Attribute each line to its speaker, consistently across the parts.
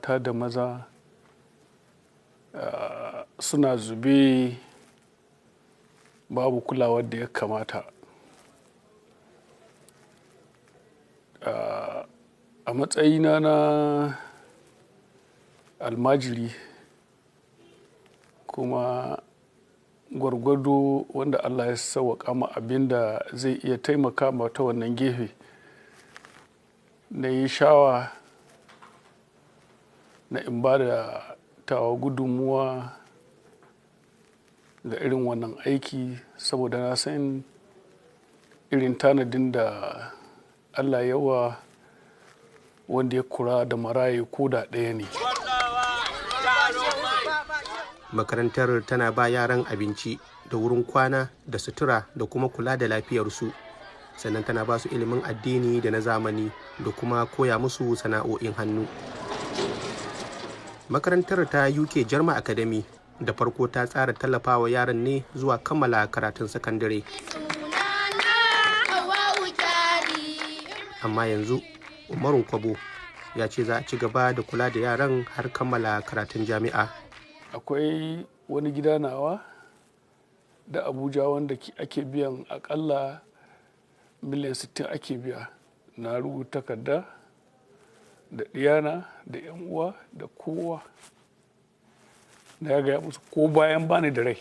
Speaker 1: ta da maza suna zube babu kulawar da ya kamata. A matsayina na almajiri kuma gwargwado wanda Allah ya sauwaƙa ma abin da zai iya taimaka ma ta wannan gefe, na yi shawa na in ba da tawa gudunmuwa ga irin wannan aiki, saboda na san irin tanadin da Allah yawa wanda ya kura da maraye ko da ɗaya ne.
Speaker 2: Makarantar tana ba yaran abinci da wurin kwana da sutura da kuma kula da lafiyarsu, sannan tana ba su ilimin addini da na zamani da kuma koya musu sana'o'in hannu. Makarantar ta UK Jarma Academy da farko ta tsara tallafawa yaran ne zuwa kammala karatun sakandare. Amma yanzu Umaru Kwabo ya ce za a ci gaba da kula da yaran har kammala karatun jami'a.
Speaker 1: Akwai wani gida nawa da Abuja wanda ake biyan akalla miliyan 60 ake biya. Na rubuta takarda da ɗiyana da 'yan uwa da kowa, na gaya musu ko bayan bani da rai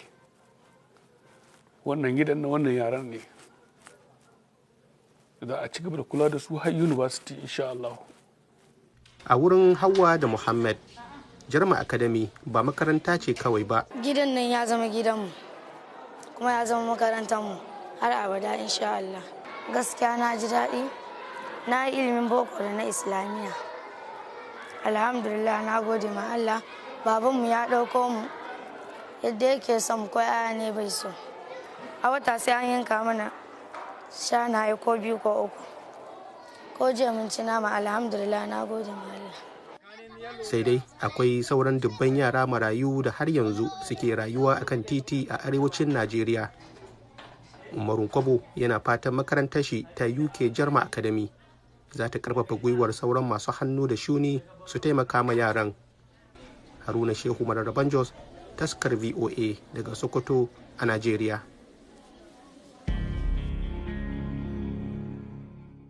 Speaker 1: wannan gidan na wannan yaran ne, za a ci gaba da kula da su har university insha Allah.
Speaker 2: A wurin Hauwa da Muhammad, Jarma Academy ba makaranta ce kawai ba.
Speaker 3: Gidan nan ya zama gidanmu kuma ya zama makarantarmu har abada insha Allah. Gaskiya na ji daɗi, na yi ilimin boko da na islamiyya. Alhamdulillah, na gode ma Allah. Babanmu ya ɗauko mu yadda yake son ko aya ne bai so. A wata sai an yanka mana shanaye ko 2 ko 3. Ko jiya mun ci nama, alhamdulillah, na gode ma Allah.
Speaker 2: Sai dai akwai sauran dubban yara marayu da har yanzu suke rayuwa akan titi a arewacin Najeriya. Umaru Kwabo yana fatan makarantar shi ta UK Jarma Academy za ta karfafa gwiwar sauran masu hannu da shuni su taimaka ma yaran. Haruna Shehu Mararraban Jos, taskar VOA daga Sokoto a Najeriya.